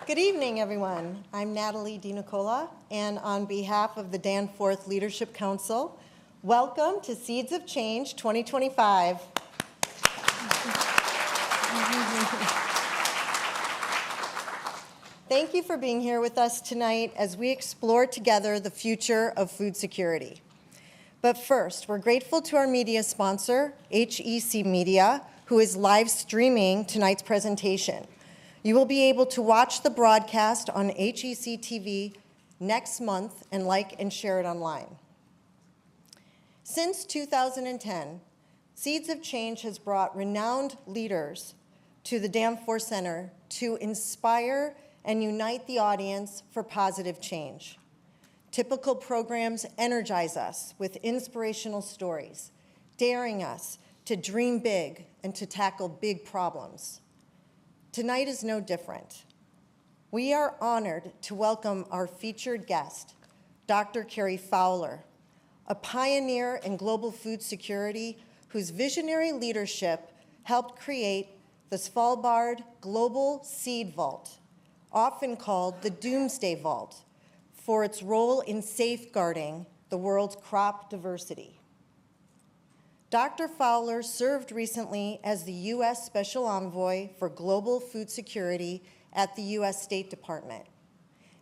Good evening, everyone. I'm Natalie DiNicola, and on behalf of the Danforth Leadership Council, welcome to Seeds of Change 2025. Thank you for being here with us tonight as we explore together the future of food security. But first, we're grateful to our media sponsor, HEC Media, who is live streaming tonight's presentation. You will be able to watch the broadcast on HEC TV next month and like and share it online. Since 2010, Seeds of Change has brought renowned leaders to the Danforth Center to inspire and unite the audience for positive change. Typical programs energize us with inspirational stories, daring us to dream big and to tackle big problems. Tonight is no different. We are honored to welcome our featured guest, Dr. Cary Fowler, a pioneer in global food security whose visionary leadership helped create the Svalbard Global Seed Vault, often called the Doomsday Vault, for its role in safeguarding the world's crop diversity. Dr. Fowler served recently as the U.S. Special Envoy for Global Food Security at the U.S. State Department.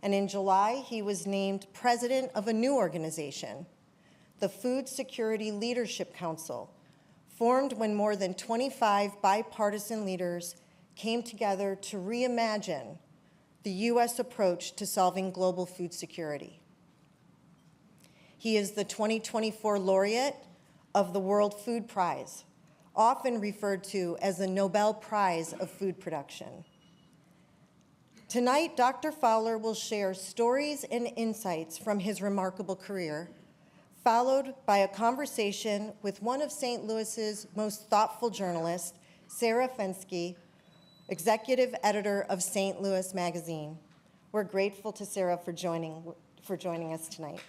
And in July, he was named president of a new organization, the Food Security Leadership Council, formed when more than 25 bipartisan leaders came together to reimagine the U.S. approach to solving global food security. He is the 2024 laureate of the World Food Prize, often referred to as the Nobel Prize of Food Production. Tonight, Dr. Fowler will share stories and insights from his remarkable career, followed by a conversation with one of St. Louis's most thoughtful journalists, Sarah Fenske, executive editor of St. Louis Magazine. We're grateful to Sarah for joining us tonight.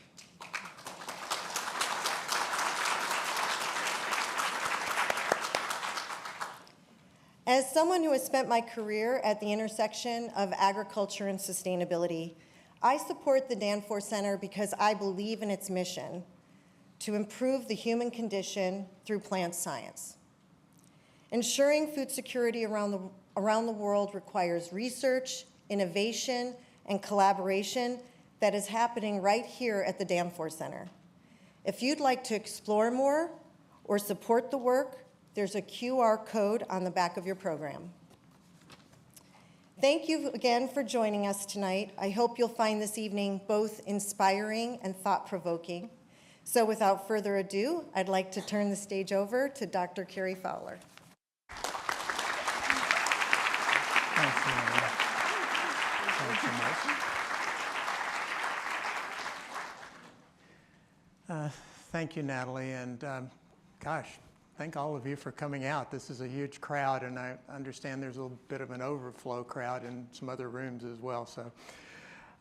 As someone who has spent my career at the intersection of agriculture and sustainability, I support the Danforth Center because I believe in its mission to improve the human condition through plant science. Ensuring food security around the world requires research, innovation, and collaboration that is happening right here at the Danforth Center. If you'd like to explore more or support the work, there's a QR code on the back of your program. Thank you again for joining us tonight. I hope you'll find this evening both inspiring and thought-provoking. So without further ado, I'd like to turn the stage over to Dr. Cary Fowler. Thank you, Natalie, and gosh, thank all of you for coming out. This is a huge crowd, and I understand there's a little bit of an overflow crowd in some other rooms as well. So,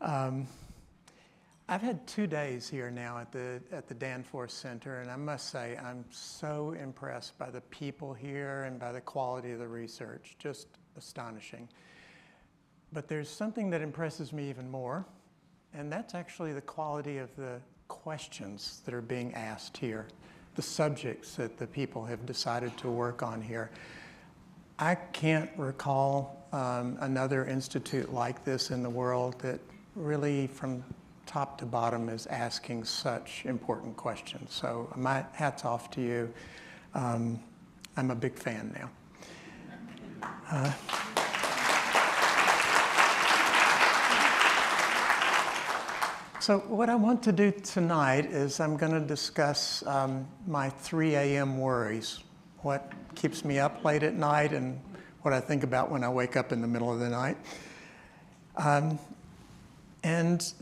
I've had 2 days here now at the Danforth Center, and I must say I'm so impressed by the people here and by the quality of the research. Just astonishing. But there's something that impresses me even more, and that's actually the quality of the questions that are being asked here, the subjects that the people have decided to work on here. I can't recall another institute like this in the world that really from top to bottom is asking such important questions. So my hat's off to you. I'm a big fan now. So what I want to do tonight is I'm going to discuss my 3 a.m. worries, what keeps me up late at night and what I think about when I wake up in the middle of the night. And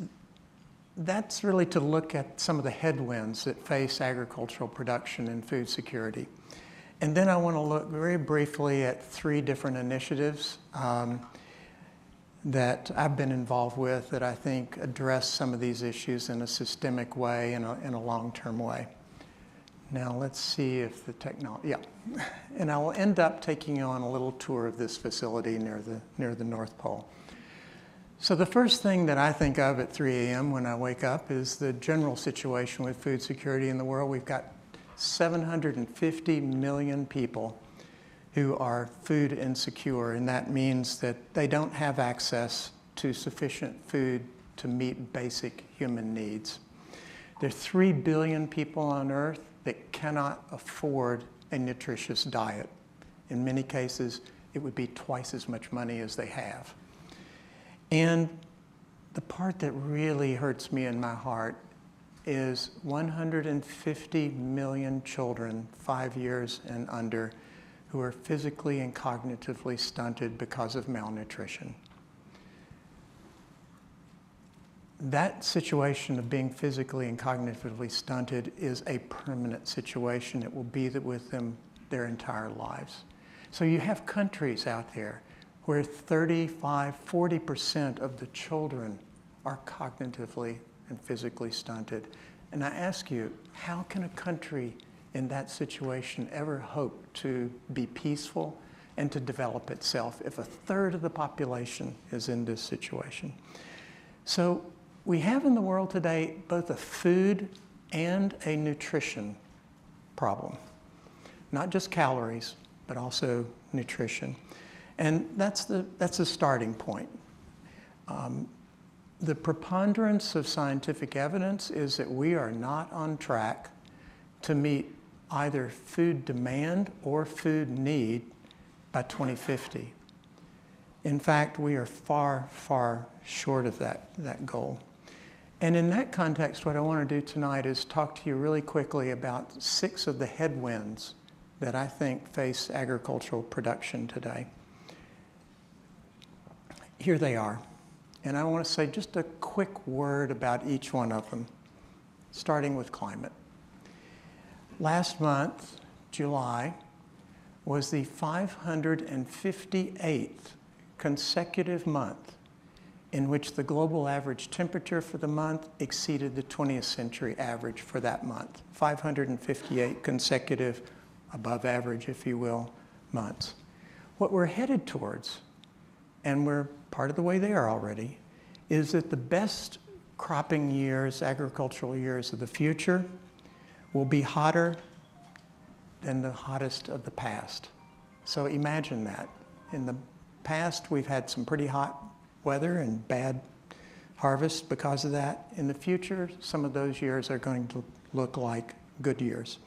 that's really to look at some of the headwinds that face agricultural production and food security. And then I want to look very briefly at 3 different initiatives that I've been involved with that I think address some of these issues in a systemic way and in a long-term way. Now let's see if the technology, yeah. And I will end up taking you on a little tour of this facility near the North Pole. So the first thing that I think of at 3 a.m. when I wake up is the general situation with food security in the world. We've got 750 million people who are food insecure, and that means that they don't have access to sufficient food to meet basic human needs. There are 3 billion people on Earth that cannot afford a nutritious diet. In many cases, it would be twice as much money as they have. And the part that really hurts me in my heart is 150 million children, 5 years and under, who are physically and cognitively stunted because of malnutrition. That situation of being physically and cognitively stunted is a permanent situation. It will be with them their entire lives. So you have countries out there where 35–40% of the children are cognitively and physically stunted. And I ask you, how can a country in that situation ever hope to be peaceful and to develop itself if 1/3 of the population is in this situation? So we have in the world today both a food and a nutrition problem. Not just calories, but also nutrition. And that's the starting point. The preponderance of scientific evidence is that we are not on track to meet either food demand or food need by 2050. In fact, we are far, far short of that goal. And in that context, what I want to do tonight is talk to you really quickly about 6 of the headwinds that I think face agricultural production today. Here they are. And I want to say just a quick word about each one of them, starting with climate. Last month, July, was the 558th consecutive month in which the global average temperature for the month exceeded the 20th century average for that month. 558 consecutive, above average, if you will, months. What we're headed towards, and we're part of the way there already, is that the best cropping years, agricultural years of the future will be hotter than the hottest of the past. So imagine that. In the past, we've had some pretty hot weather and bad harvests because of that. In the future, some of those years are going to look like good years.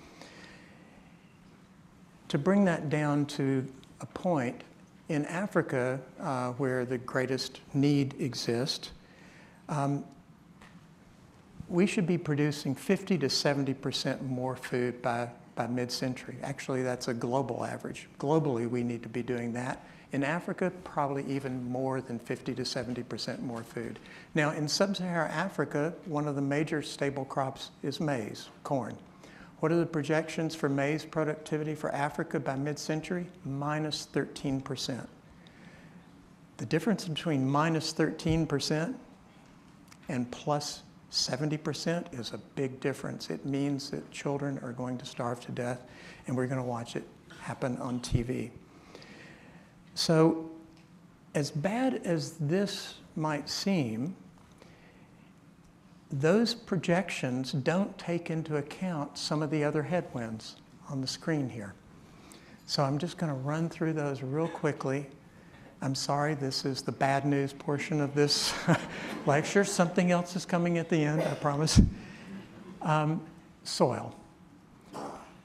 To bring that down to a point, in Africa, where the greatest need exists, we should be producing 50 to 70% more food by mid-century. Actually, that's a global average. Globally, we need to be doing that. In Africa, probably even more than 50 to 70% more food. Now, in sub-Saharan Africa, one of the major staple crops is maize, corn. What are the projections for maize productivity for Africa by mid-century? Minus 13%. The difference between minus 13% and plus 70% is a big difference. It means that children are going to starve to death, and we're going to watch it happen on TV. So, as bad as this might seem, those projections don't take into account some of the other headwinds on the screen here. So I'm just going to run through those real quickly. I'm sorry, this is the bad news portion of this lecture. Something else is coming at the end, I promise. Soil.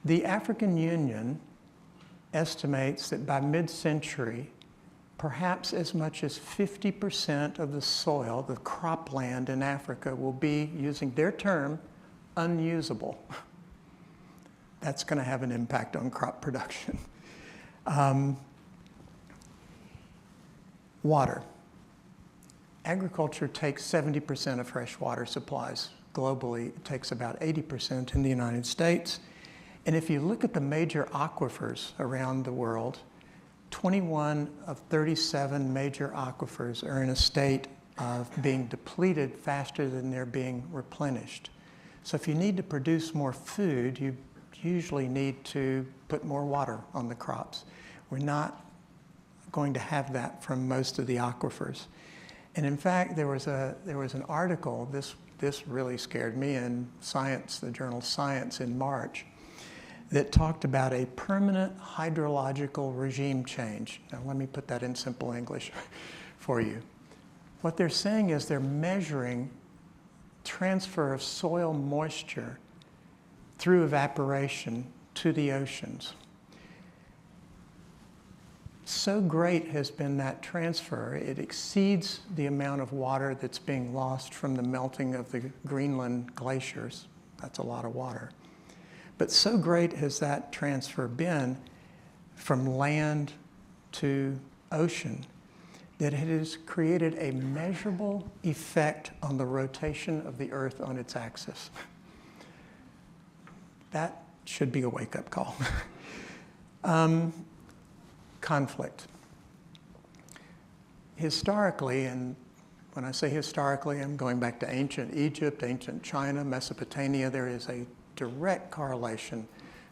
The African Union estimates that by mid-century, perhaps as much as 50% of the soil, the cropland in Africa, will be, using their term, unusable. That's going to have an impact on crop production. Water. Agriculture takes 70% of fresh water supplies. Globally, it takes about 80% in the United States. And if you look at the major aquifers around the world, 21 of 37 major aquifers are in a state of being depleted faster than they're being replenished. So if you need to produce more food, you usually need to put more water on the crops. We're not going to have that from most of the aquifers. And in fact, there was an article, this really scared me, in Science, the journal Science in March, that talked about a permanent hydrological regime change. Now let me put that in simple English for you. What they're saying is they're measuring transfer of soil moisture through evaporation to the oceans. So great has been that transfer, it exceeds the amount of water that's being lost from the melting of the Greenland glaciers. That's a lot of water. But so great has that transfer been from land to ocean that it has created a measurable effect on the rotation of the Earth on its axis. That should be a wake-up call. Conflict. Historically, and when I say historically, I'm going back to ancient Egypt, ancient China, Mesopotamia, there is a direct correlation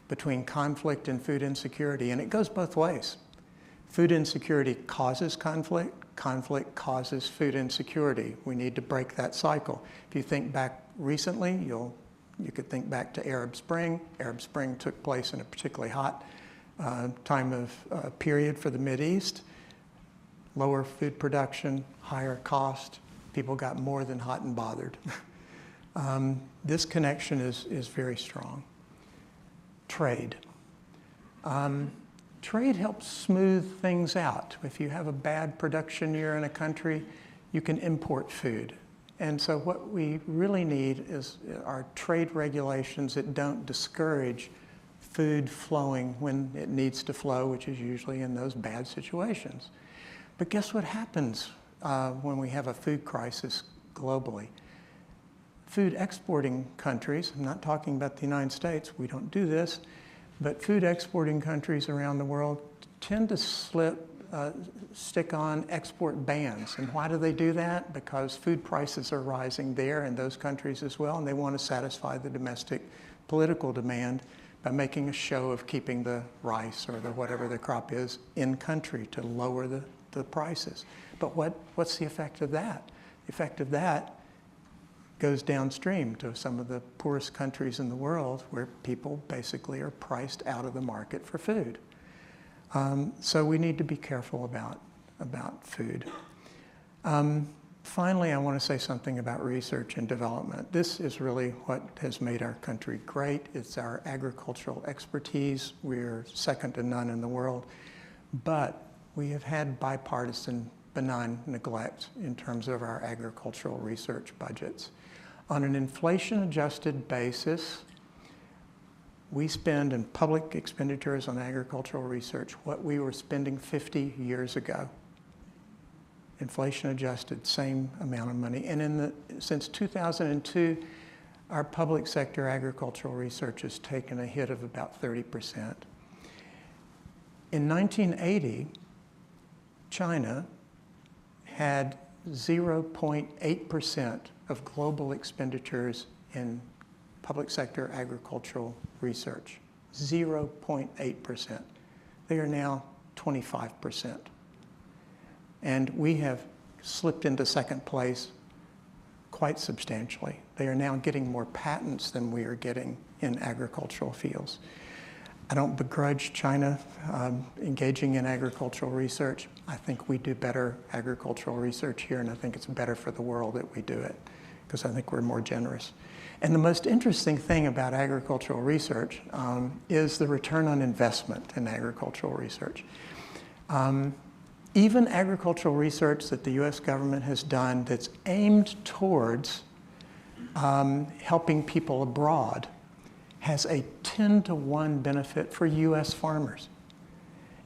between conflict and food insecurity, and it goes both ways. Food insecurity causes conflict, conflict causes food insecurity. We need to break that cycle. If you think back recently, you could think back to Arab Spring. Arab Spring took place in a particularly hot time of period for the Mideast. Lower food production, higher cost, people got more than hot and bothered. This connection is very strong. Trade. Trade helps smooth things out. If you have a bad production year in a country, you can import food. And so what we really need are trade regulations that don't discourage food flowing when it needs to flow, which is usually in those bad situations. But guess what happens when we have a food crisis globally? Food exporting countries, I'm not talking about the United States, we don't do this, but food exporting countries around the world tend to stick on export bans. And why do they do that? Because food prices are rising there in those countries as well, and they want to satisfy the domestic political demand by making a show of keeping the rice or whatever the crop is in country to lower the prices. But what's the effect of that? The effect of that goes downstream to some of the poorest countries in the world where people basically are priced out of the market for food. So we need to be careful about food. Finally, I want to say something about research and development. This is really what has made our country great. It's our agricultural expertise. We're second to none in the world. But we have had bipartisan benign neglect in terms of our agricultural research budgets. On an inflation-adjusted basis, we spend in public expenditures on agricultural research what we were spending 50 years ago. Inflation adjusted, same amount of money. And since 2002, our public sector agricultural research has taken a hit of about 30%. In 1980, China had 0.8% of global expenditures in public sector agricultural research. 0.8%. They are now 25%. And we have slipped into second place quite substantially. They are now getting more patents than we are getting in agricultural fields. I don't begrudge China engaging in agricultural research. I think we do better agricultural research here, and I think it's better for the world that we do it, because I think we're more generous. And the most interesting thing about agricultural research is the return on investment in agricultural research. Even agricultural research that the US government has done that's aimed towards helping people abroad has a 10-to-1 benefit for US farmers.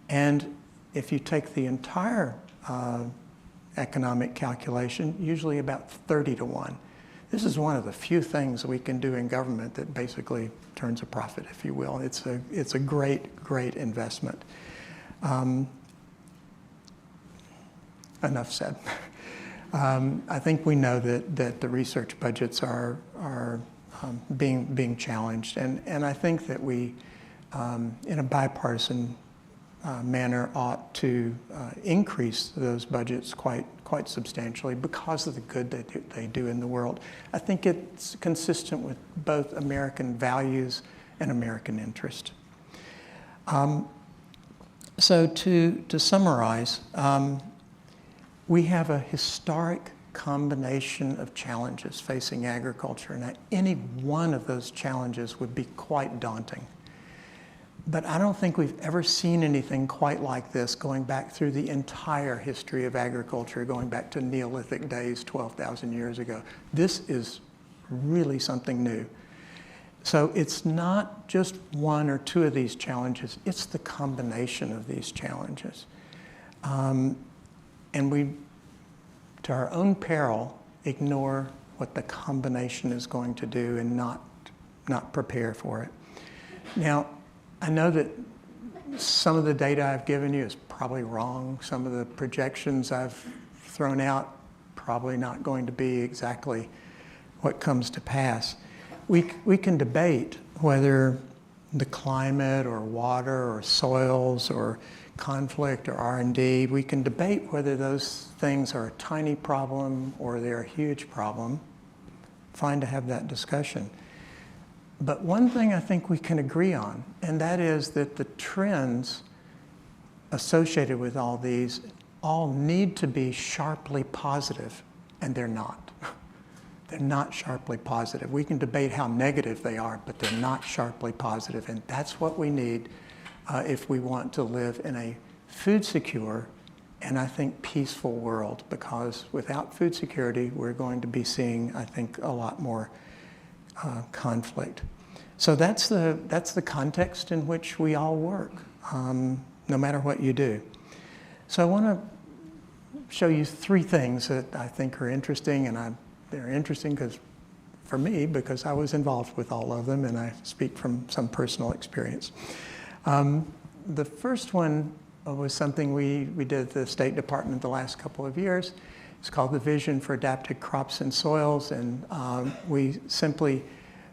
And if you take the entire economic calculation, usually about 30-to-1. This is one of the few things we can do in government that basically turns a profit, if you will. It's a great, great investment. Enough said. I think we know that the research budgets are being challenged, and I think that we, in a bipartisan manner ought to increase those budgets quite substantially because of the good they do in the world. I think it's consistent with both American values and American interest. So to summarize, we have a historic combination of challenges facing agriculture, and any one of those challenges would be quite daunting. But I don't think we've ever seen anything quite like this going back through the entire history of agriculture, going back to Neolithic days 12,000 years ago. This is really something new. So it's not just one or two of these challenges, it's the combination of these challenges. And we, to our own peril, ignore what the combination is going to do and not prepare for it. Now, I know that some of the data I've given you is probably wrong. Some of the projections I've thrown out probably not going to be exactly what comes to pass. We can debate whether the climate or water or soils or conflict or R&D, we can debate whether those things are a tiny problem or they're a huge problem. Fine to have that discussion. But one thing I think we can agree on, and that is that the trends associated with all these all need to be sharply positive, and they're not. They're not sharply positive. We can debate how negative they are, but they're not sharply positive, and that's what we need if we want to live in a food secure and I think peaceful world, because without food security, we're going to be seeing, I think, a lot more conflict. So that's the context in which we all work, no matter what you do. So I want to show you three things that I think are interesting, and they're interesting for me because I was involved with all of them, and I speak from some personal experience. The first one was something we did at the State Department the last couple of years. It's called the Vision for Adapted Crops and Soils, and we simply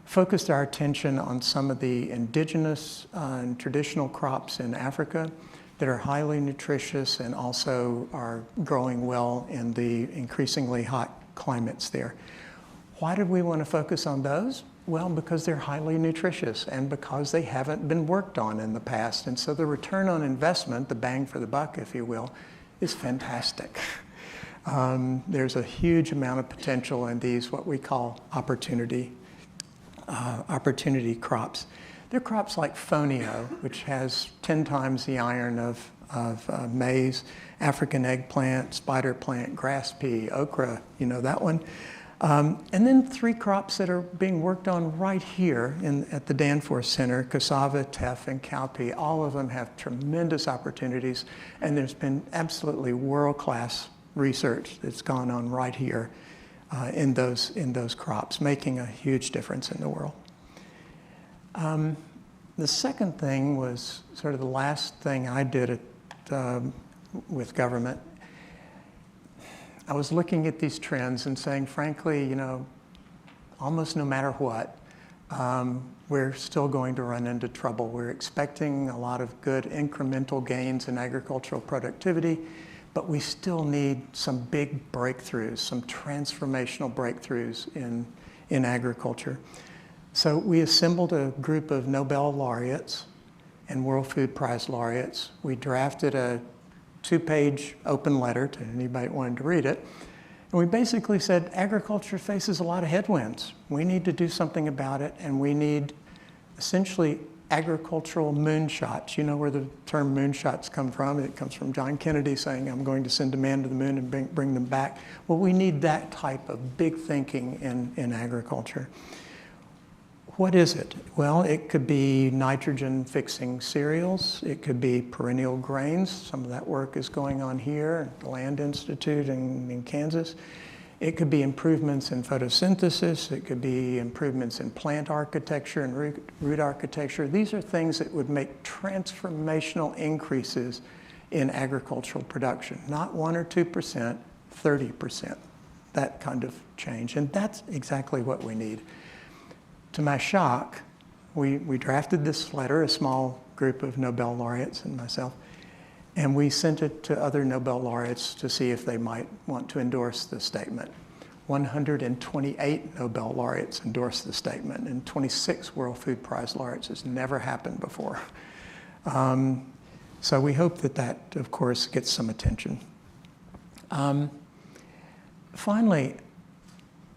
focused our attention on some of the indigenous and traditional crops in Africa that are highly nutritious and also are growing well in the increasingly hot climates there. Why did we want to focus on those? Well, because they're highly nutritious and because they haven't been worked on in the past. And so the return on investment, the bang for the buck, if you will, is fantastic. There's a huge amount of potential in these, what we call opportunity crops. They're crops like fonio, which has 10 times the iron of maize, African eggplant, spider plant, grass pea, okra, you know that one. And then three crops that are being worked on right here at the Danforth Center, cassava, teff, and cowpea. All of them have tremendous opportunities, and there's been absolutely world-class research that's gone on right here in those crops, making a huge difference in the world. The second thing was sort of the last thing I did with government. I was looking at these trends and saying, frankly, you know, almost no matter what, we're still going to run into trouble. We're expecting a lot of good incremental gains in agricultural productivity, but we still need some big breakthroughs, some transformational breakthroughs in agriculture. So we assembled a group of Nobel laureates and World Food Prize laureates. We drafted a 2-page open letter to anybody that wanted to read it. And we basically said agriculture faces a lot of headwinds. We need to do something about it, and we need essentially agricultural moonshots. You know where the term moonshots come from. It comes from John Kennedy saying, I'm going to send a man to the moon and bring them back. Well, we need that type of big thinking in agriculture. What is it? Well, it could be nitrogen-fixing cereals. It could be perennial grains. Some of that work is going on here at the Land Institute in Kansas. It could be improvements in photosynthesis. It could be improvements in plant architecture and root architecture. These are things that would make transformational increases in agricultural production. Not 1 or 2%, 30%. That kind of change. And that's exactly what we need. To my shock, we drafted this letter, a small group of Nobel laureates and myself, And we sent it to other Nobel laureates to see if they might want to endorse the statement. 128 Nobel laureates endorsed the statement, and 26 World Food Prize laureates. Has never happened before. So we hope that that, of course, gets some attention. Finally,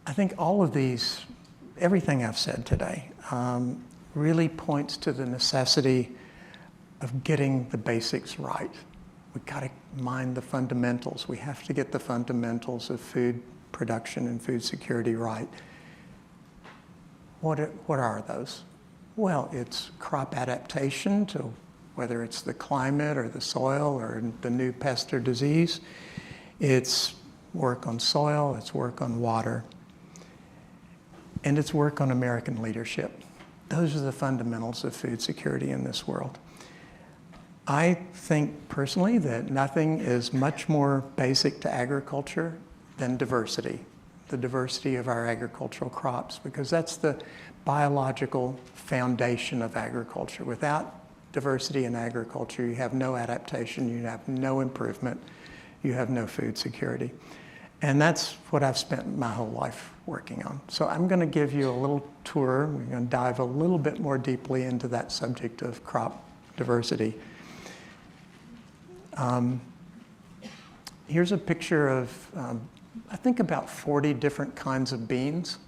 I think all of these, everything I've said today, really points to the necessity of getting the basics right. We've got to mind the fundamentals. We have to get the fundamentals of food production and food security right. What are those? Well, it's crop adaptation to whether it's the climate or the soil or the new pest or disease. It's work on soil, it's work on water, and it's work on American leadership. Those are the fundamentals of food security in this world. I think personally that nothing is much more basic to agriculture than diversity, the diversity of our agricultural crops, because that's the biological foundation of agriculture. Without diversity in agriculture, you have no adaptation, you have no improvement, you have no food security. And that's what I've spent my whole life working on. So I'm going to give you a little tour. We're going to dive a little bit more deeply into that subject of crop diversity. Here's a picture of, I think, about 40 different kinds of beans.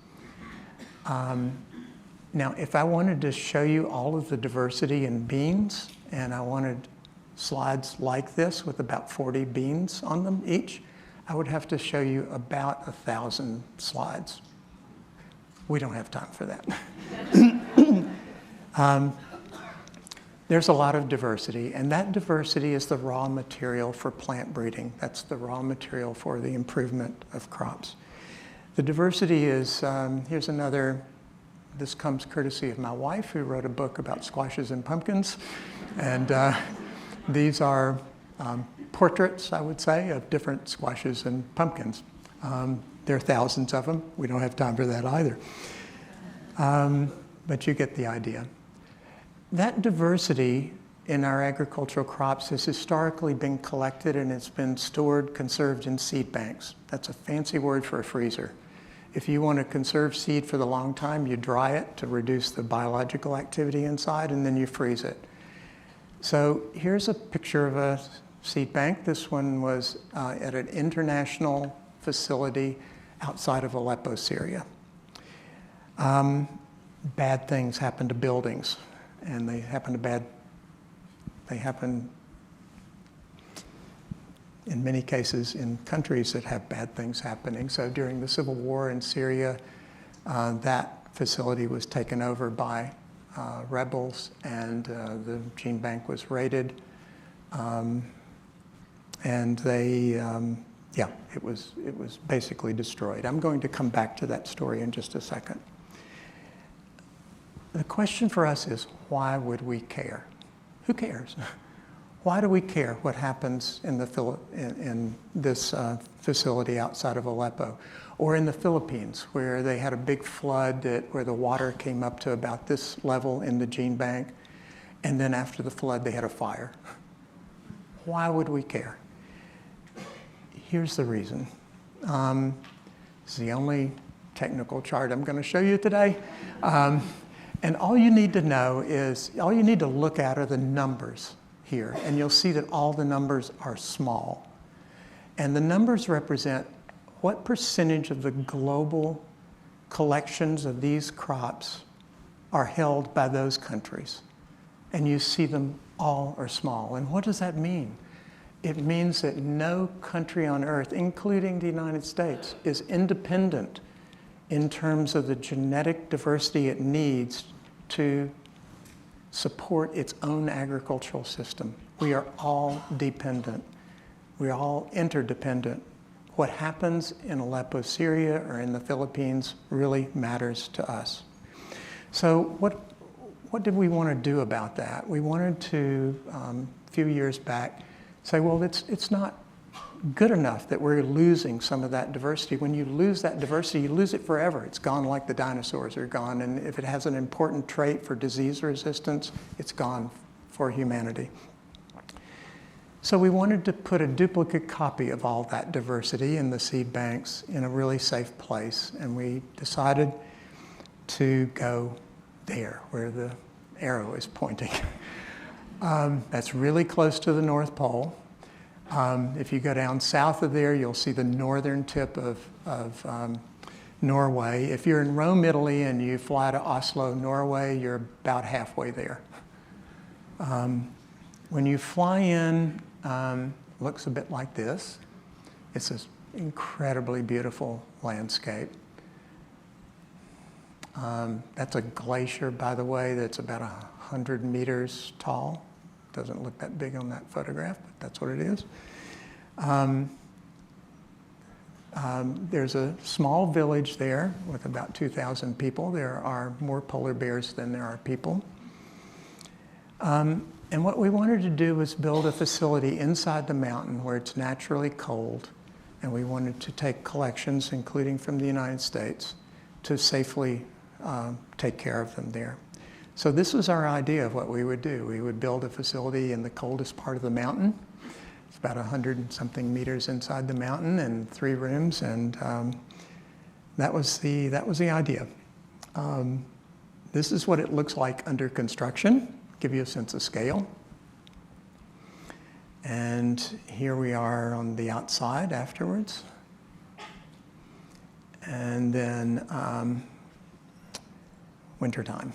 Now, if I wanted to show you all of the diversity in beans, and I wanted slides like this with about 40 beans on them each, I would have to show you about 1,000 slides. We don't have time for that. There's a lot of diversity, and that diversity is the raw material for plant breeding. That's the raw material for the improvement of crops. The diversity is, here's another, this comes courtesy of my wife, who wrote a book about squashes and pumpkins. And these are portraits, I would say, of different squashes and pumpkins. There are thousands of them. We don't have time for that either. But you get the idea. That diversity in our agricultural crops has historically been collected and it's been stored, conserved in seed banks. That's a fancy word for a freezer. If you want to conserve seed for the long time, you dry it to reduce the biological activity inside, and then you freeze it. So here's a picture of a seed bank. This one was at an international facility outside of Aleppo, Syria. Bad things happen to buildings, and they happen in many cases in countries that have bad things happening. So during the civil war in Syria, that facility was taken over by rebels, and the gene bank was raided. And they, it was basically destroyed. I'm going to come back to that story in just a second. The question for us is, why would we care? Who cares? Why do we care what happens in this facility outside of Aleppo? Or in the Philippines, where they had a big flood where the water came up to about this level in the gene bank, and then after the flood they had a fire. Why would we care? Here's the reason. This is the only technical chart I'm going to show you today. And all you need to know is, all you need to look at are the numbers here, and you'll see that all the numbers are small. And the numbers represent what percentage of the global collections of these crops are held by those countries. And you see them all are small. And what does that mean? It means that no country on earth, including the United States, is independent in terms of the genetic diversity it needs to support its own agricultural system. We are all dependent. We're all interdependent. What happens in Aleppo, Syria, or in the Philippines really matters to us. So what did we want to do about that? We wanted to, a few years back, say, well, it's not good enough that we're losing some of that diversity. When you lose that diversity, you lose it forever. It's gone like the dinosaurs are gone. And if it has an important trait for disease resistance, it's gone for humanity. So we wanted to put a duplicate copy of all that diversity in the seed banks in a really safe place, and we decided to go there where the arrow is pointing. That's really close to the North Pole. If you go down south of there, you'll see the northern tip of Norway. If you're in Rome, Italy, and you fly to Oslo, Norway, you're about halfway there. When you fly in, looks a bit like this. It's an incredibly beautiful landscape. That's a glacier, by the way, that's about 100 meters tall. Doesn't look that big on that photograph, but that's what it is. There's a small village there with about 2,000 people. There are more polar bears than there are people. And what we wanted to do was build a facility inside the mountain where it's naturally cold, and we wanted to take collections, including from the United States, to safely take care of them there. So this was our idea of what we would do. We would build a facility in the coldest part of the mountain. It's about 100 and something meters inside the mountain, and 3 rooms, and that was the idea. This is what it looks like under construction. Give you a sense of scale. And here we are on the outside afterwards. And then wintertime.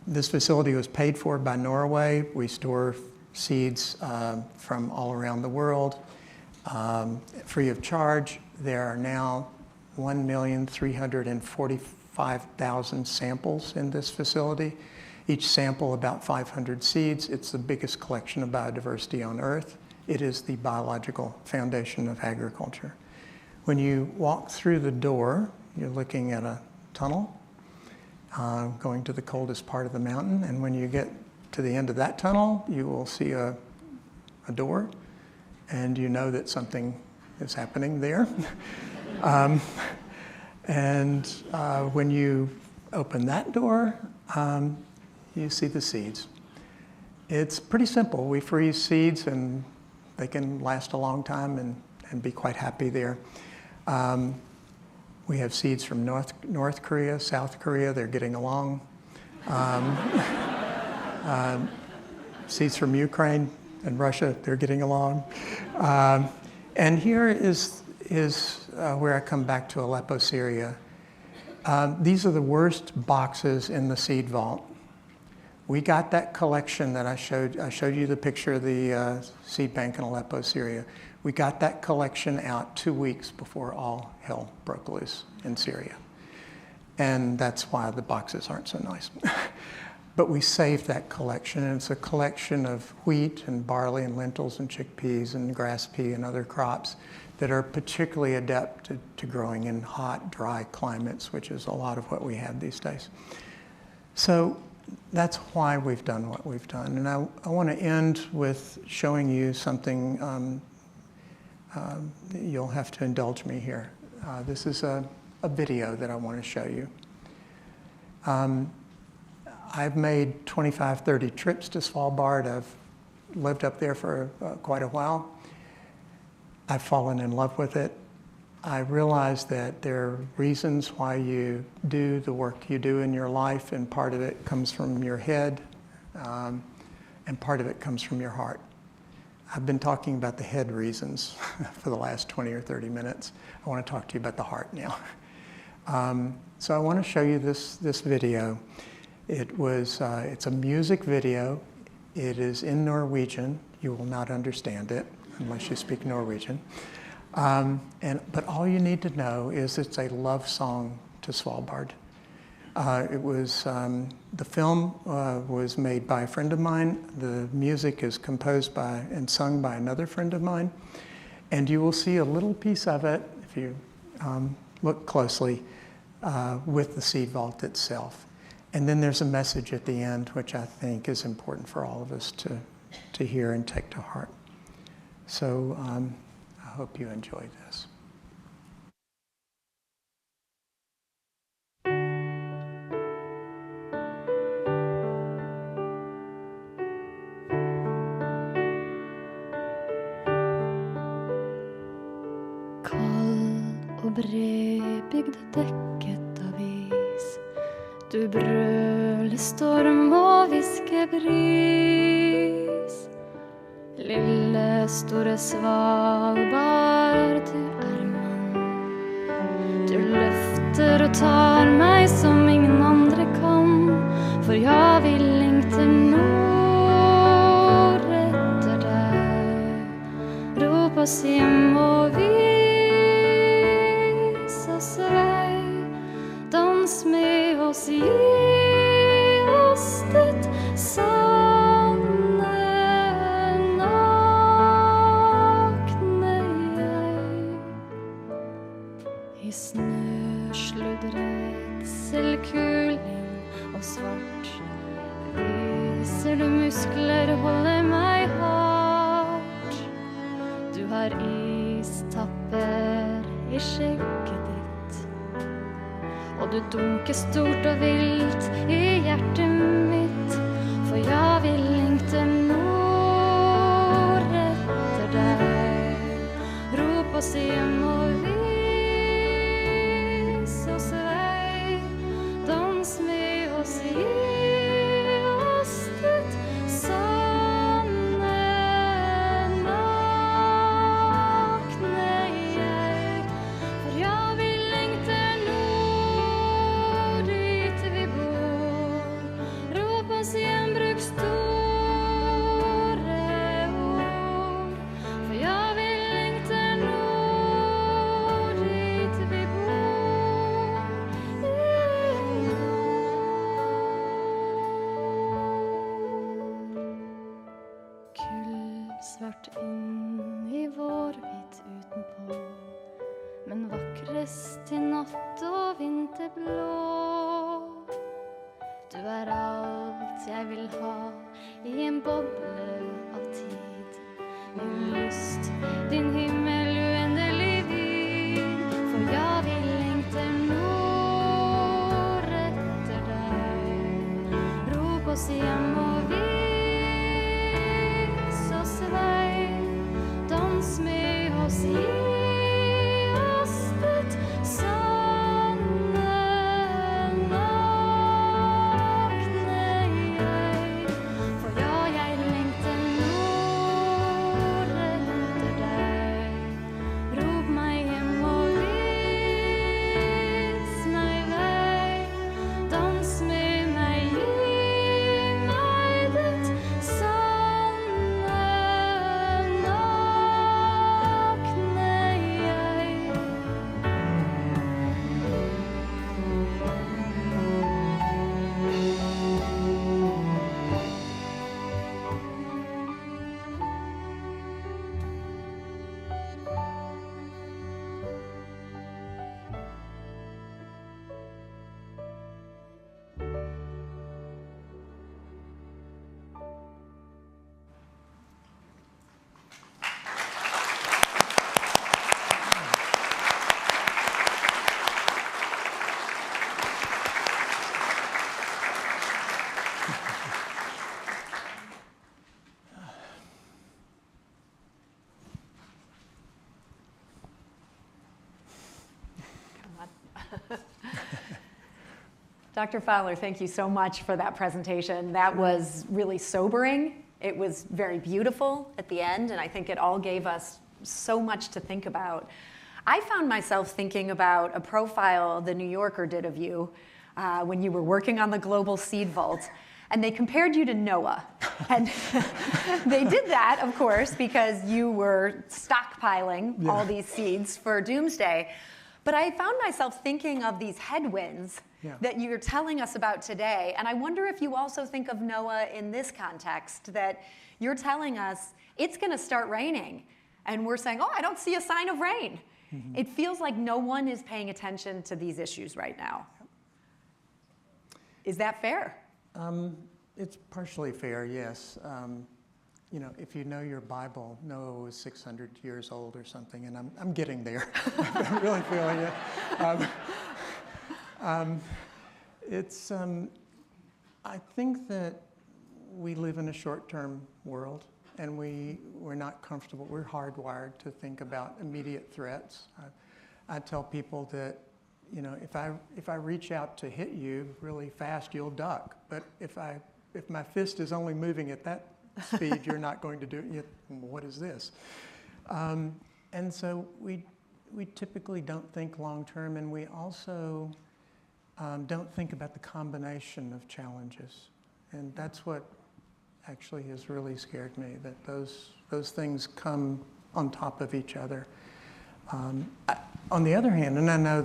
This facility was paid for by Norway. We store seeds from all around the world free of charge. There are now 1,345,000 samples in this facility. Each sample about 500 seeds. It's the biggest collection of biodiversity on Earth. It is the biological foundation of agriculture. When you walk through the door, you're looking at a tunnel going to the coldest part of the mountain. And when you get to the end of that tunnel, you will see a door, and you know that something is happening there. When you open that door, you see the seeds. It's pretty simple. We freeze seeds, and they can last a long time and be quite happy there. We have seeds from North Korea, South Korea. They're getting along. Seeds from Ukraine and Russia. They're getting along. And here is where I come back to Aleppo, Syria. These are the worst boxes in the seed vault. We got that collection that I showed you the picture of the seed bank in Aleppo, Syria. We got that collection out 2 weeks before all hell broke loose in Syria. And that's why the boxes aren't so nice. But we saved that collection, and it's a collection of wheat and barley and lentils and chickpeas and grass pea and other crops that are particularly adept to growing in hot, dry climates, which is a lot of what we have these days. So that's why we've done what we've done. And I want to end with showing you something. You'll have to indulge me here. This is a video that I want to show you. I've made 25, 30 trips to Svalbard. I've lived up there for quite a while. I've fallen in love with it. I realize that there are reasons why you do the work you do in your life, and part of it comes from your head, and part of it comes from your heart. I've been talking about the head reasons for the last 20 or 30 minutes. I want to talk to you about the heart now. So I want to show you this video. It's a music video. It is in Norwegian. You will not understand it unless you speak Norwegian. But all you need to know is it's a love song to Svalbard. The film was made by a friend of mine. The music is composed by and sung by another friend of mine. And you will see a little piece of it, if you look closely, with the seed vault itself. And then there's a message at the end, which I think is important for all of us to hear and take to heart. So I hope you enjoy this. på bredbygda dekket av is. Du brøler storm og viskebris. Lille, store Svalbard, du er mann. Du løfter og tar meg som ingen andre kan. For jeg vil lengte nord etter deg. Rop oss hjem og vis oss vei. Dans med oss, gi oss ditt sanne nakne jeg. I snøsludd, redsel, kuling og svart viser du muskler, holder meg hardt. Du har istapper i skjegget ditt, og du dunker stort og vilt i hjertet mitt. For jeg vil lengte nord etter deg. Rop oss hjem og vis oss vei. Dans med oss, gi oss ditt sanne nakne jeg. For jeg vil lengte nord dit vi bor. Rop oss hjem, bruk store ord. For jeg vil lengte nord dit vi bor. Kullsvart inn i vårhvitt utenpå, men vakrest i natt og vinterblå. Du er alt jeg vil ha i en boble av tid. Min lyst, din himmel, uendelig vid. For jeg vil lengte nord etter deg. Rop oss hjem og vis oss vei. Dans med oss, gi oss ditt sanne nakne jeg. For ja, jeg lengter nord etter deg. Rop meg hjem og vis meg vei. Dans med meg, gi meg ditt sanne nakne jeg. Dr. Fowler, thank you so much for that presentation. That was really sobering. It was very beautiful at the end, and I think it all gave us so much to think about. I found myself thinking about a profile the New Yorker did of you when you were working on the Global Seed Vault, and they compared you to Noah. And they did that, of course, because you were stockpiling all these seeds for doomsday. But I found myself thinking of these headwinds that you're telling us about today. And I wonder if you also think of Noah in this context, that you're telling us it's going to start raining. And we're saying, oh, I don't see a sign of rain. Mm-hmm. It feels like no one is paying attention to these issues right now. Is that fair? It's partially fair, yes. You know, if you know your Bible, Noah was 600 years old or something, and I'm getting there. I'm really feeling it. I think that we live in a short-term world, and we're not comfortable. We're hardwired to think about immediate threats. I tell people that, you know, if I reach out to hit you really fast, you'll duck. But if my fist is only moving at that speed, you're not going to do it. What is this? And so we typically don't think long term, and we also don't think about the combination of challenges. And that's what actually has really scared me, that those things come on top of each other. On the other hand, and I know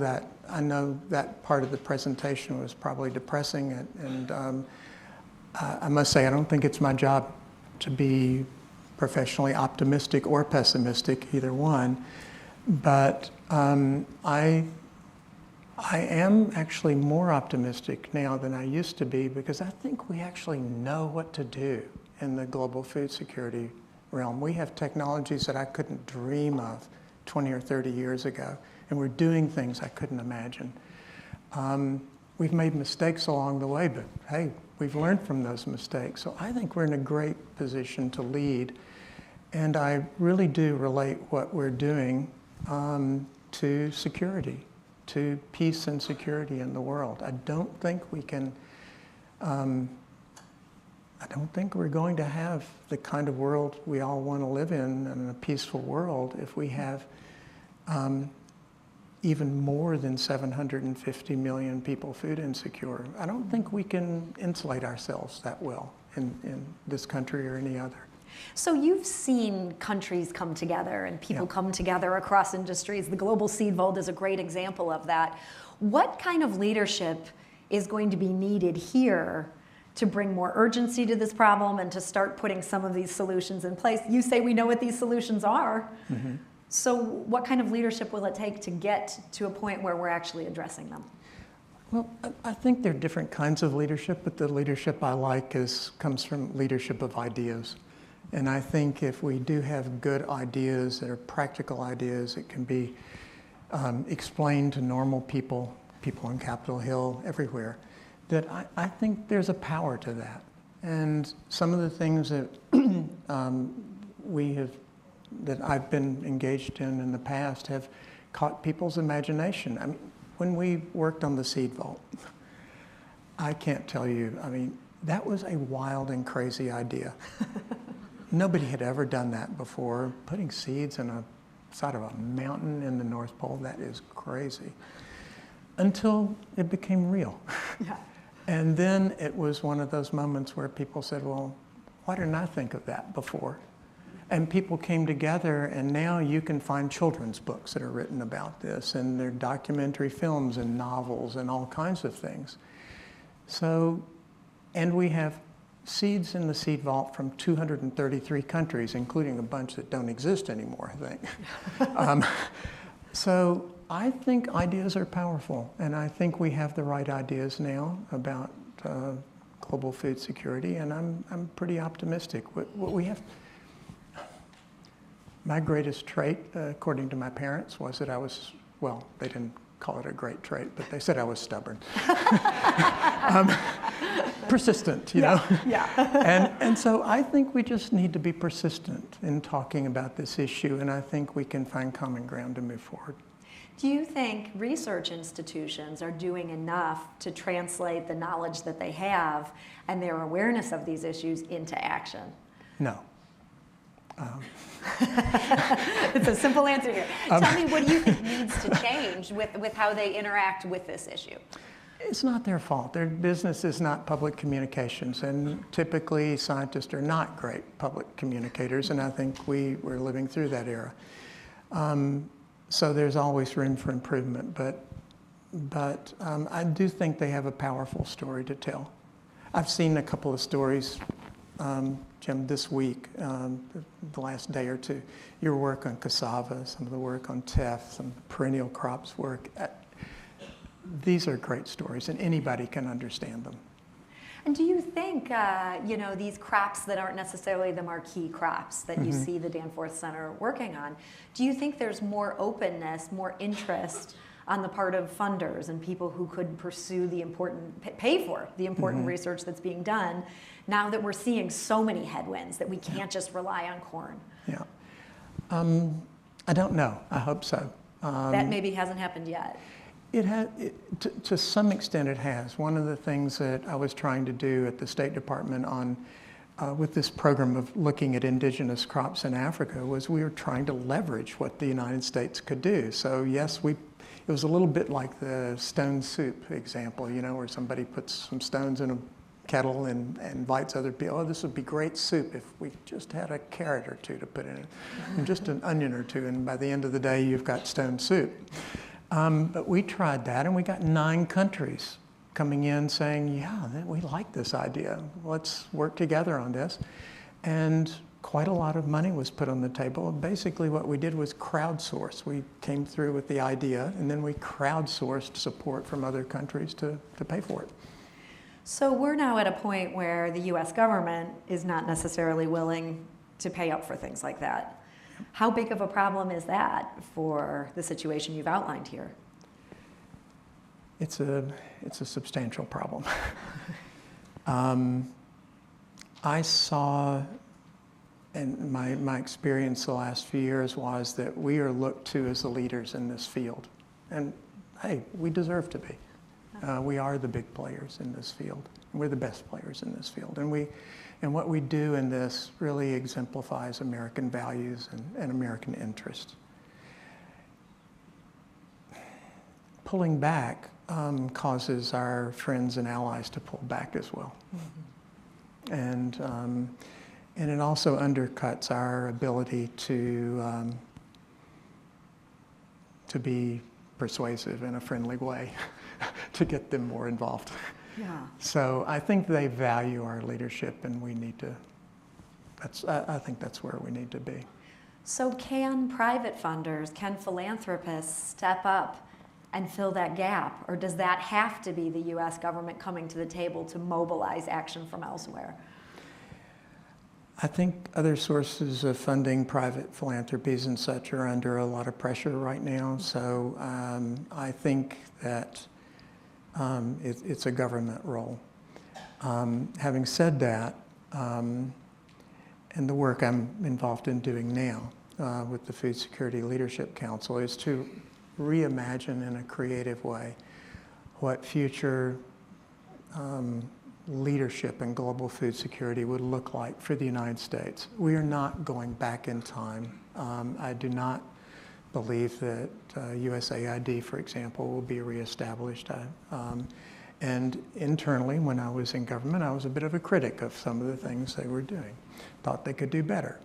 that part of the presentation was probably depressing, and I must say I don't think it's my job to be professionally optimistic or pessimistic, either one, but I am actually more optimistic now than I used to be, because I think we actually know what to do in the global food security realm. We have technologies that I couldn't dream of 20 or 30 years ago, and we're doing things I couldn't imagine. We've made mistakes along the way, but hey, we've learned from those mistakes. So I think we're in a great position to lead, and I really do relate what we're doing to security, to peace and security in the world. I don't think we're going to have the kind of world we all want to live in a peaceful world, if we have even more than 750 million people food insecure. I don't think we can insulate ourselves that well in this country or any other. So you've seen countries come together and people come together across industries. The Global Seed Vault is a great example of that. What kind of leadership is going to be needed here to bring more urgency to this problem and to start putting some of these solutions in place? You say we know what these solutions are. Mm-hmm. So what kind of leadership will it take to get to a point where we're actually addressing them? Well, I think there are different kinds of leadership, but the leadership I like comes from leadership of ideas. And I think if we do have good ideas that are practical ideas, it can be explained to normal people on Capitol Hill, everywhere, that I think there's a power to that. And some of the things that that I've been engaged in the past have caught people's imagination. I mean, when we worked on the Seed Vault, I can't tell you, I mean, that was a wild and crazy idea. Nobody had ever done that before. Putting seeds in a side of a mountain in the North Pole, that is crazy. Until it became real. Yeah. And then it was one of those moments where people said, well, why didn't I think of that before? And people came together, and now you can find children's books that are written about this, and there are documentary films and novels and all kinds of things. So, and we have seeds in the Seed Vault from 233 countries, including a bunch that don't exist anymore, I think. So I think ideas are powerful, and I think we have the right ideas now about global food security, and I'm pretty optimistic. What we have. My greatest trait, according to my parents, was that I was, well, they didn't call it a great trait, but they said I was stubborn. Persistent, you know? Yeah. And so I think we just need to be persistent in talking about this issue, and I think we can find common ground to move forward. Do you think research institutions are doing enough to translate the knowledge that they have and their awareness of these issues into action? No. It's a simple answer here. Tell me, what do you think needs to change with how they interact with this issue? It's not their fault. Their business is not public communications, and typically scientists are not great public communicators, and I think we're living through that era. So there's always room for improvement, but I do think they have a powerful story to tell. I've seen a couple of stories, Jim, this week, the last day or two, your work on cassava, some of the work on teff, some of the perennial crops work. These are great stories, and anybody can understand them. And do you think, these crops that aren't necessarily the marquee crops that you see the Danforth Center working on, do you think there's more openness, more interest on the part of funders and people who could pursue pay for the important research that's being done, now that we're seeing so many headwinds that we can't just rely on corn? Yeah. I don't know. I hope so. That maybe hasn't happened yet. To some extent it has. One of the things that I was trying to do at the State Department with this program of looking at indigenous crops in Africa was we were trying to leverage what the United States could do. So yes, it was a little bit like the stone soup example, where somebody puts some stones in a kettle and invites other people. Oh, this would be great soup if we just had a carrot or two to put in it, and just an onion or two, and by the end of the day, you've got stone soup. But we tried that, and we got 9 countries coming in saying, yeah, we like this idea. Let's work together on this. And quite a lot of money was put on the table. Basically, what we did was crowdsource. We came through with the idea, and then we crowdsourced support from other countries to pay for it. So we're now at a point where the U.S. government is not necessarily willing to pay up for things like that. How big of a problem is that for the situation you've outlined here? It's a substantial problem. I saw, and my experience the last few years was that we are looked to as the leaders in this field. And hey, we deserve to be. We are the big players in this field. We're the best players in this field. And what we do in this really exemplifies American values and American interests. Pulling back causes our friends and allies to pull back as well. Mm-hmm. And it also undercuts our ability to be persuasive in a friendly way to get them more involved. Yeah. So I think they value our leadership, and we need to, I think that's where we need to be. So can private funders, can philanthropists step up and fill that gap? Or does that have to be the U.S. government coming to the table to mobilize action from elsewhere? I think other sources of funding, private philanthropies and such, are under a lot of pressure right now. So I think that it's a government role. Having said that, and the work I'm involved in doing now with the Food Security Leadership Council is to reimagine in a creative way what future leadership in global food security would look like for the United States. We are not going back in time. I do not believe that USAID, for example, will be reestablished. And internally, when I was in government, I was a bit of a critic of some of the things they were doing. Thought they could do better.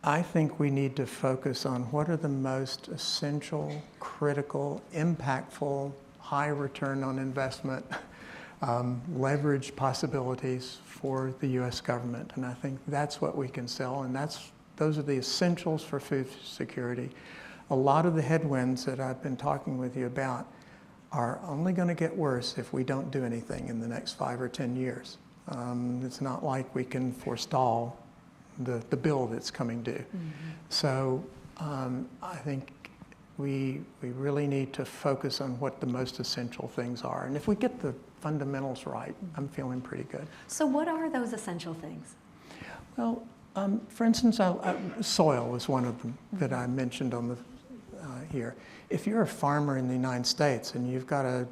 I think we need to focus on what are the most essential, critical, impactful, high return on investment, leverage possibilities for the U.S. government. And I think that's what we can sell, and those are the essentials for food security. A lot of the headwinds that I've been talking with you about are only going to get worse if we don't do anything in the next 5 or 10 years. It's not like we can forestall the bill that's coming due. Mm-hmm. So I think we really need to focus on what the most essential things are. And if we get the fundamentals right, I'm feeling pretty good. So what are those essential things? Well, for instance, soil is one of them that I mentioned on the here. If you're a farmer in the United States and you've got a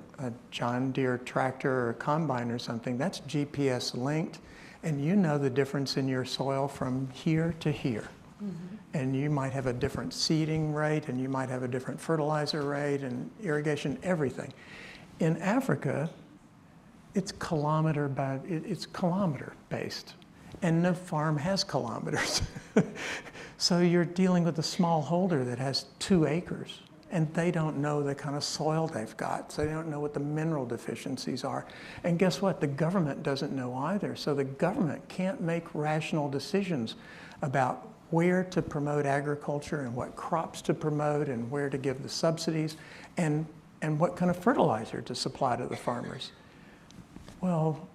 John Deere tractor or a combine or something, that's GPS linked, and you know the difference in your soil from here to here. Mm-hmm. And you might have a different seeding rate, and you might have a different fertilizer rate and irrigation, everything. In Africa, it's kilometer based, and no farm has kilometers. So you're dealing with a small holder that has 2 acres, and they don't know the kind of soil they've got, so they don't know what the mineral deficiencies are. And guess what? The government doesn't know either. So the government can't make rational decisions about where to promote agriculture and what crops to promote and where to give the subsidies and what kind of fertilizer to supply to the farmers. Well,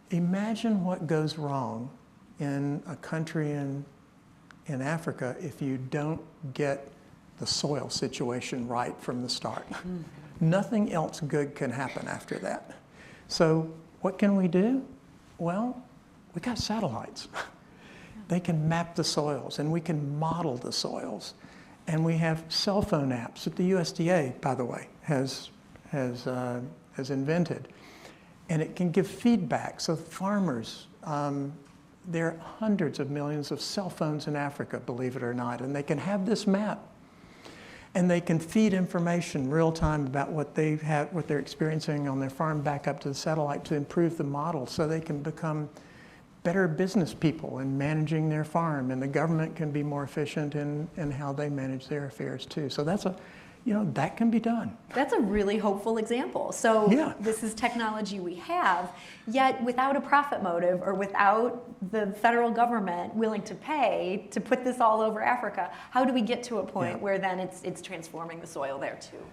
imagine what goes wrong in a country in Africa if you don't get the soil situation right from the start. Mm-hmm. Nothing else good can happen after that. So what can we do? Well, we got satellites. They can map the soils, and we can model the soils. And we have cell phone apps that the USDA, by the way, has invented. And it can give feedback. So farmers, there are hundreds of millions of cell phones in Africa, believe it or not, and they can have this map. And they can feed information real time about what they're experiencing on their farm back up to the satellite to improve the model so they can become better business people in managing their farm, and the government can be more efficient in how they manage their affairs too. So that's that can be done. That's a really hopeful example. So yeah. This is technology we have, yet without a profit motive or without the federal government willing to pay to put this all over Africa, how do we get to a point where then it's transforming the soil there too?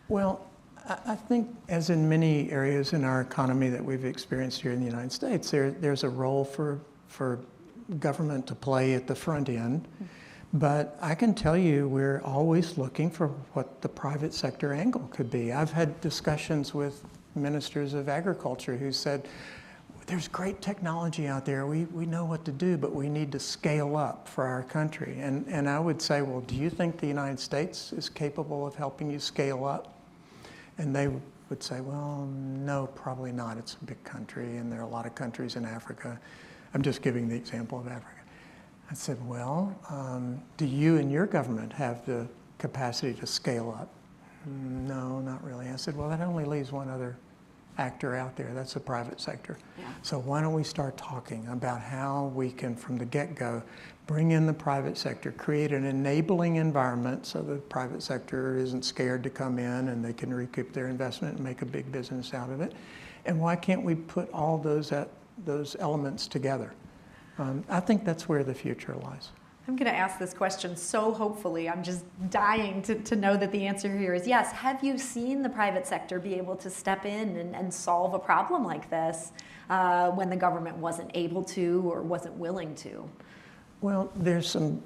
Well, I think, as in many areas in our economy that we've experienced here in the United States, there's a role for government to play at the front end. But I can tell you we're always looking for what the private sector angle could be. I've had discussions with ministers of agriculture who said, there's great technology out there, we know what to do, but we need to scale up for our country. And I would say, well, do you think the United States is capable of helping you scale up? And they would say, well, no, probably not. It's a big country, and there are a lot of countries in Africa. I'm just giving the example of Africa. I said, well, do you and your government have the capacity to scale up? No, not really. I said, well, that only leaves one other actor out there. That's the private sector. Yeah. So why don't we start talking about how we can, from the get-go, bring in the private sector, create an enabling environment so the private sector isn't scared to come in and they can recoup their investment and make a big business out of it. And why can't we put all those elements together? I think that's where the future lies. I'm going to ask this question so hopefully. I'm just dying to know that the answer here is yes. Have you seen the private sector be able to step in and solve a problem like this when the government wasn't able to or wasn't willing to? Well, there's some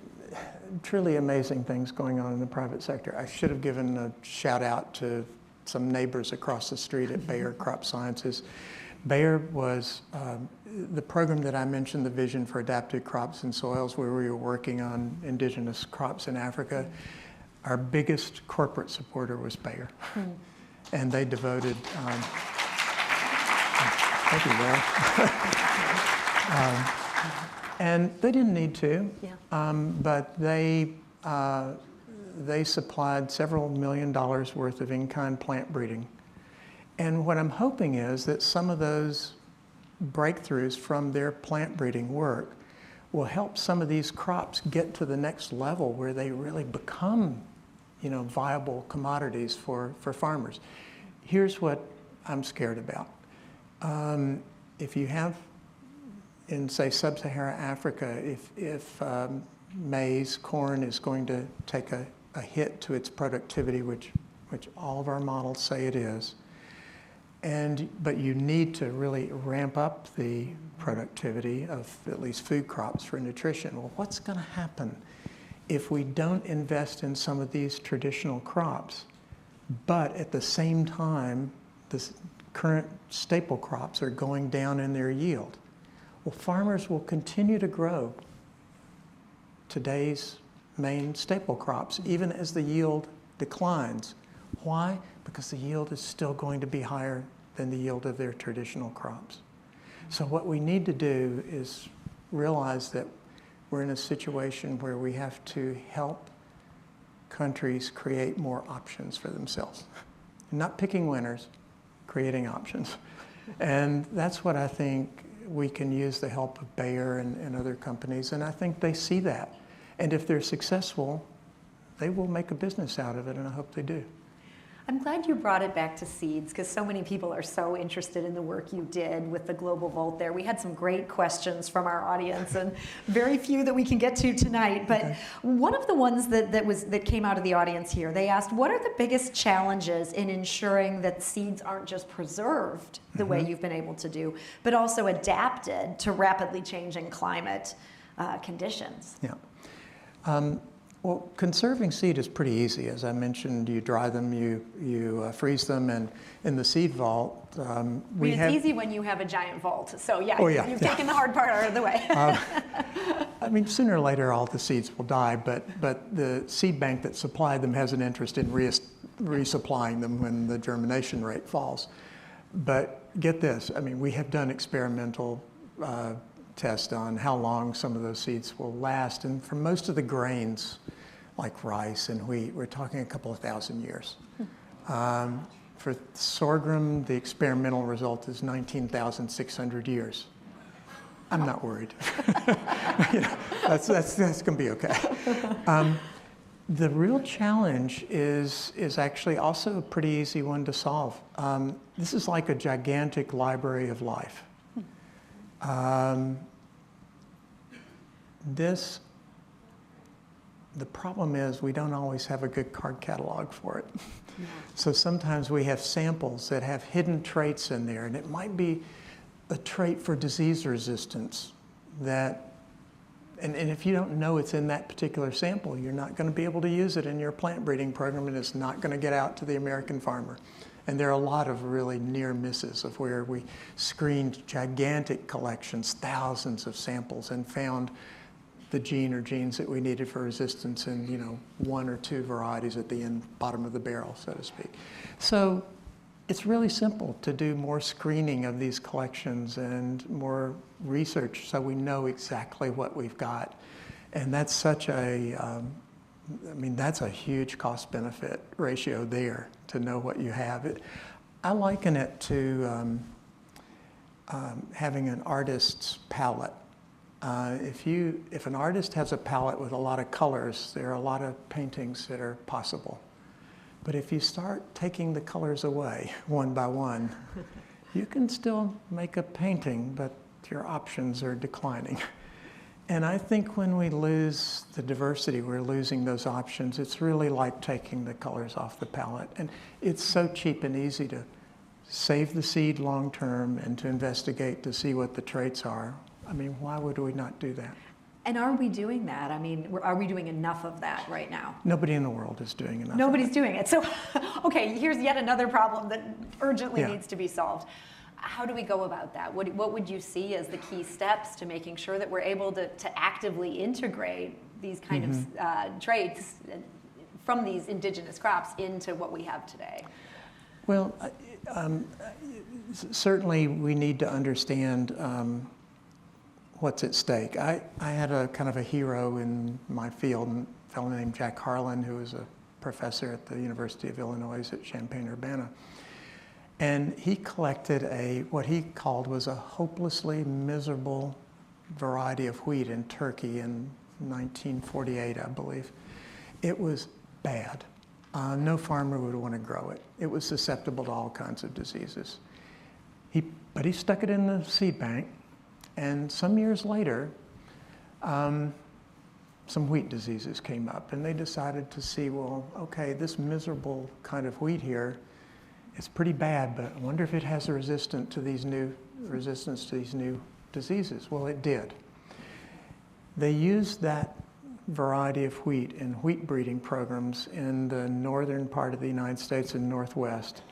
truly amazing things going on in the private sector. I should have given a shout out to some neighbors across the street at Bayer Crop Sciences. Bayer was the program that I mentioned, the Vision for Adapted Crops and Soils, where we were working on indigenous crops in Africa. Our biggest corporate supporter was Bayer. And they devoted, thank you, Will. And they didn't need to, but they supplied several $1 million worth of in-kind plant breeding. And what I'm hoping is that some of those breakthroughs from their plant breeding work will help some of these crops get to the next level where they really become, viable commodities for farmers. Here's what I'm scared about. If you have, in say sub-Saharan Africa, if maize, corn is going to take a hit to its productivity, which all of our models say it is, but you need to really ramp up the productivity of at least food crops for nutrition. Well, what's going to happen if we don't invest in some of these traditional crops, but at the same time, the current staple crops are going down in their yield? Well, farmers will continue to grow today's main staple crops, even as the yield declines. Why? Because the yield is still going to be higher than the yield of their traditional crops. So what we need to do is realize that we're in a situation where we have to help countries create more options for themselves. Not picking winners, creating options. And that's what I think we can use the help of Bayer and other companies, and I think they see that. And if they're successful, they will make a business out of it, and I hope they do. I'm glad you brought it back to seeds because so many people are so interested in the work you did with the Global Vault there. We had some great questions from our audience and very few that we can get to tonight. But one of the ones that came out of the audience here, they asked, what are the biggest challenges in ensuring that seeds aren't just preserved the way you've been able to do, but also adapted to rapidly changing climate conditions? Yeah. Well, conserving seed is pretty easy. As I mentioned, you dry them, you freeze them, and in the seed vault, it's easy when you have a giant vault. So yeah, Oh, yeah, you've yeah. taken the hard part out of the way. I mean, sooner or later, all the seeds will die, but the seed bank that supplied them has an interest in resupplying them when the germination rate falls. But get this, I mean, we have done experimental tests on how long some of those seeds will last, and for most of the grains, like rice and wheat, we're talking a couple of thousand years. For sorghum, the experimental result is 19,600 years. I'm not worried. You know, that's going to be okay. The real challenge is actually also a pretty easy one to solve. This is like a gigantic library of life. The problem is we don't always have a good card catalog for it. Yeah. So sometimes we have samples that have hidden traits in there, and it might be a trait for disease resistance that, and if you don't know it's in that particular sample, you're not going to be able to use it in your plant breeding program, and it's not going to get out to the American farmer. And there are a lot of really near misses of where we screened gigantic collections, thousands of samples, and found the gene or genes that we needed for resistance in, you know, 1 or 2 varieties at the end, bottom of the barrel, so to speak. So it's really simple to do more screening of these collections and more research so we know exactly what we've got. And that's such a, I mean, that's a huge cost-benefit ratio there to know what you have. I liken it to having an artist's palette. If an artist has a palette with a lot of colors, there are a lot of paintings that are possible. But if you start taking the colors away one by one, you can still make a painting, but your options are declining. And I think when we lose the diversity, we're losing those options. It's really like taking the colors off the palette. And it's so cheap and easy to save the seed long term and to investigate to see what the traits are. I mean, why would we not do that? And are we doing that? I mean, are we doing enough of that right now? Nobody in the world is doing enough. Nobody's doing it. So, okay, here's yet another problem that urgently needs to be solved. How do we go about that? What would you see as the key steps to making sure that we're able to actively integrate these kind of traits from these indigenous crops into what we have today? Well, certainly we need to understand what's at stake. I had a kind of a hero in my field, a fellow named Jack Harlan, who was a professor at the University of Illinois at Champaign-Urbana. And he collected what he called was a hopelessly miserable variety of wheat in Turkey in 1948, I believe. It was bad. No farmer would want to grow it. It was susceptible to all kinds of diseases. But he stuck it in the seed bank, and some years later, some wheat diseases came up, and they decided to see, well, okay, this miserable kind of wheat here, it's pretty bad, but I wonder if it has a resistance to these new diseases. Well, it did. They used that variety of wheat in wheat breeding programs in the northern part of the United States and Northwest.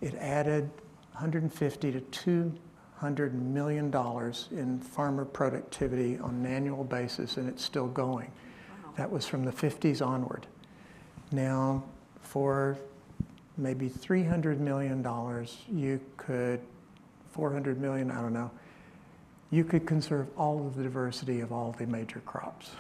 It added $150 to $200 million in farmer productivity on an annual basis, and it's still going. Wow. That was from the 50s onward. Now, for maybe $300 million, you could, 400 million, I don't know, you could conserve all of the diversity of all the major crops.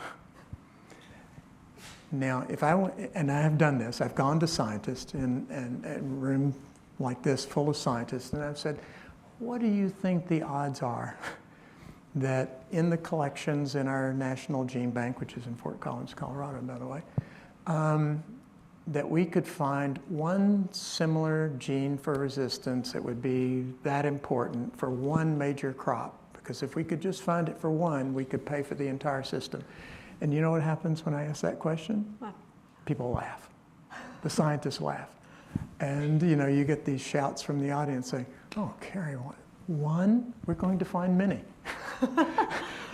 Now, if I went, and I have done this, I've gone to scientists in a room like this full of scientists, and I've said, what do you think the odds are that in the collections in our National Gene Bank, which is in Fort Collins, Colorado, by the way, that we could find one similar gene for resistance that would be that important for one major crop? Because if we could just find it for one, we could pay for the entire system. And you know what happens when I ask that question? What? People laugh. The scientists laugh. And you know, you get these shouts from the audience saying, oh, Cary, one? We're going to find many.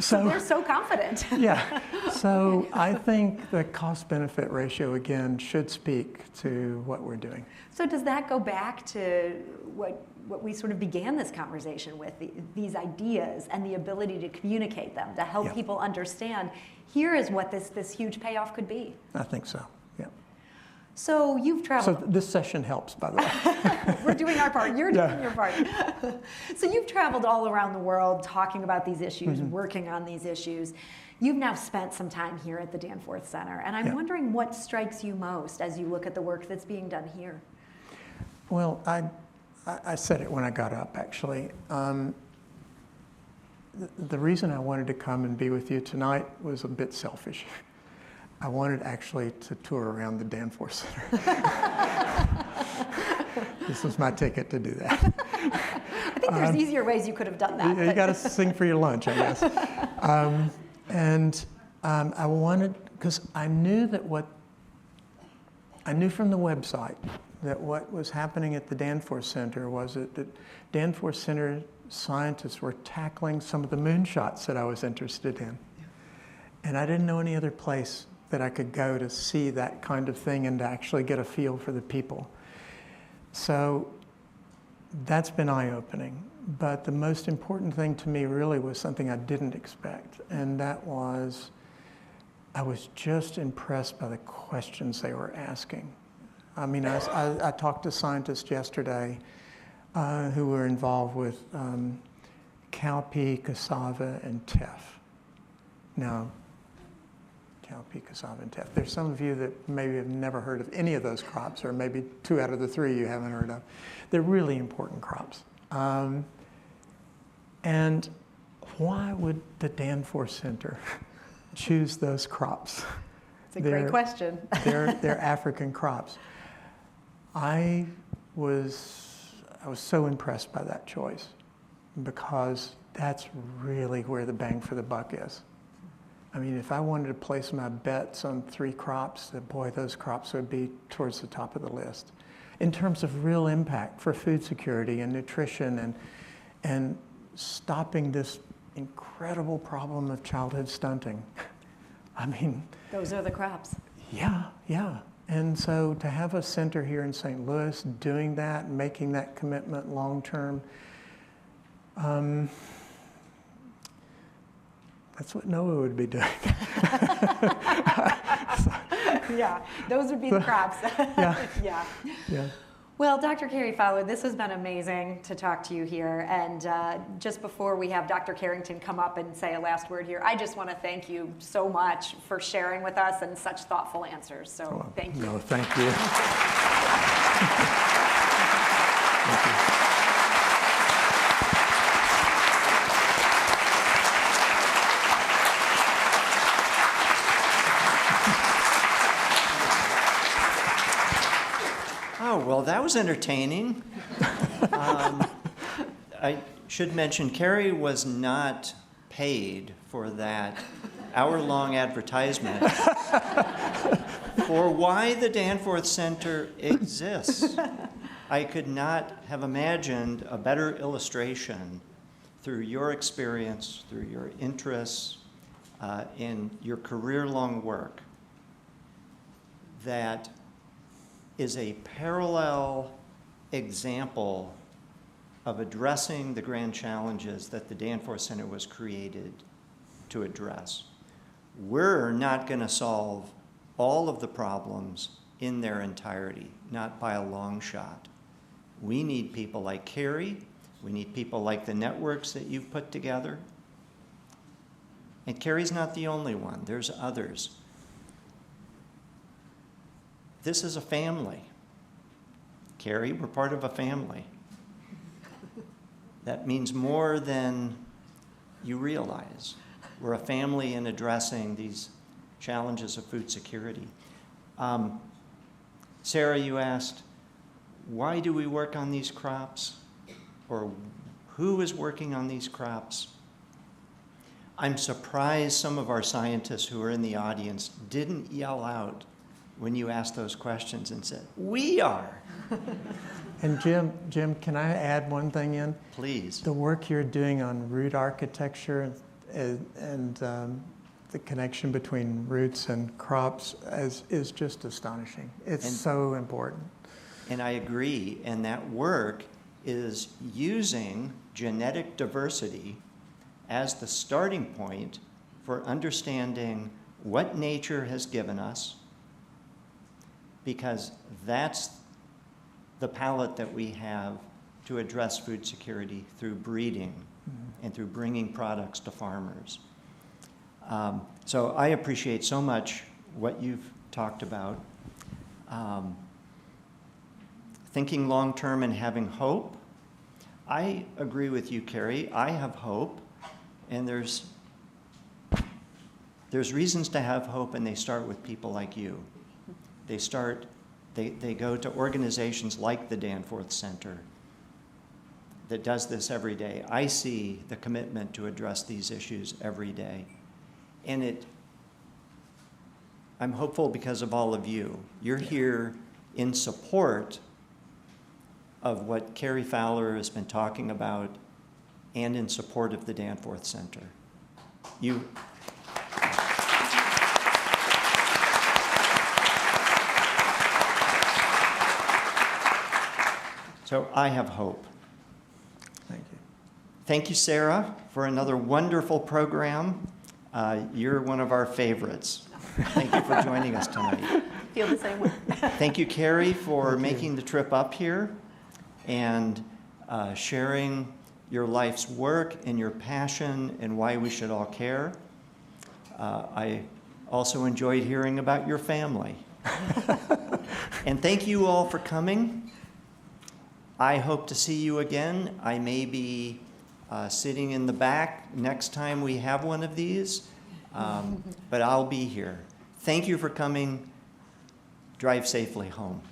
So they're so confident. Yeah. So I think the cost-benefit ratio, again, should speak to what we're doing. So does that go back to what we sort of began this conversation with, these ideas and the ability to communicate them, to help people understand, here is what this huge payoff could be? I think so, yeah. So you've traveled. So this session helps, by the way. We're doing our part. You're doing your part. So you've traveled all around the world talking about these issues, working on these issues. You've now spent some time here at the Danforth Center, and I'm wondering what strikes you most as you look at the work that's being done here. Well, I said it when I got up, actually. The reason I wanted to come and be with you tonight was a bit selfish. I wanted actually to tour around the Danforth Center. This was my ticket to do that. I think there's easier ways you could have done that. You got to sing for your lunch, I guess. I wanted, because I knew from the website that what was happening at the Danforth Center was that the Danforth Center scientists were tackling some of the moonshots that I was interested in. And I didn't know any other place that I could go to see that kind of thing and to actually get a feel for the people. So that's been eye-opening. But the most important thing to me really was something I didn't expect, and that was I was just impressed by the questions they were asking. I mean, I talked to scientists yesterday who were involved with cowpea, cassava, and teff. Now, cowpea, cassava, and teff. There's some of you that maybe have never heard of any of those crops, or maybe 2 out of the 3 you haven't heard of. They're really important crops. And why would the Danforth Center choose those crops? It's a great question. They're African crops. I was so impressed by that choice because that's really where the bang for the buck is. I mean, if I wanted to place my bets on 3 crops, boy, those crops would be towards the top of the list in terms of real impact for food security and nutrition and stopping this incredible problem of childhood stunting. I mean, those are the crops. Yeah. And so to have a center here in St. Louis doing that, making that commitment long term, that's what NOAA would be doing. Yeah, those would be the crops. Yeah. Well, Dr. Cary Fowler, this has been amazing to talk to you here. And just before we have Dr. Carrington come up and say a last word here, I just want to thank you so much for sharing with us and such thoughtful answers. So thank you. No, thank you. Thank you. Oh, well, that was entertaining. I should mention, Cary was not paid for that hour-long advertisement for why the Danforth Center exists. I could not have imagined a better illustration through your experience, through your interests, in your career-long work, that is a parallel example of addressing the grand challenges that the Danforth Center was created to address. We're not going to solve all of the problems in their entirety, not by a long shot. We need people like Cary. We need people like the networks that you've put together. And Cary's not the only one. There's others. This is a family. Cary, we're part of a family. That means more than you realize. We're a family in addressing these challenges of food security. Sarah, you asked, why do we work on these crops? Or who is working on these crops? I'm surprised some of our scientists who are in the audience didn't yell out when you asked those questions and said, we are. And Jim, can I add one thing in? Please. The work you're doing on root architecture and the connection between roots and crops is just astonishing. It's so important. And I agree, and that work is using genetic diversity as the starting point for understanding what nature has given us, because that's the palette that we have to address food security through breeding and through bringing products to farmers. So I appreciate so much what you've talked about. Thinking long-term and having hope. I agree with you, Cary. I have hope, and there's reasons to have hope, and they start with people like you. They go to organizations like the Danforth Center that does this every day. I see the commitment to address these issues every day. And I'm hopeful because of all of you. You're here in support of what Cary Fowler has been talking about and in support of the Danforth Center. So I have hope. Thank you. Thank you, Sarah, for another wonderful program. You're one of our favorites. Thank you for joining us tonight. Feel the same way. Thank you, Cary, for making the trip up here and sharing your life's work and your passion and why we should all care. I also enjoyed hearing about your family. And thank you all for coming. I hope to see you again. I may be sitting in the back next time we have one of these, but I'll be here. Thank you for coming. Drive safely home.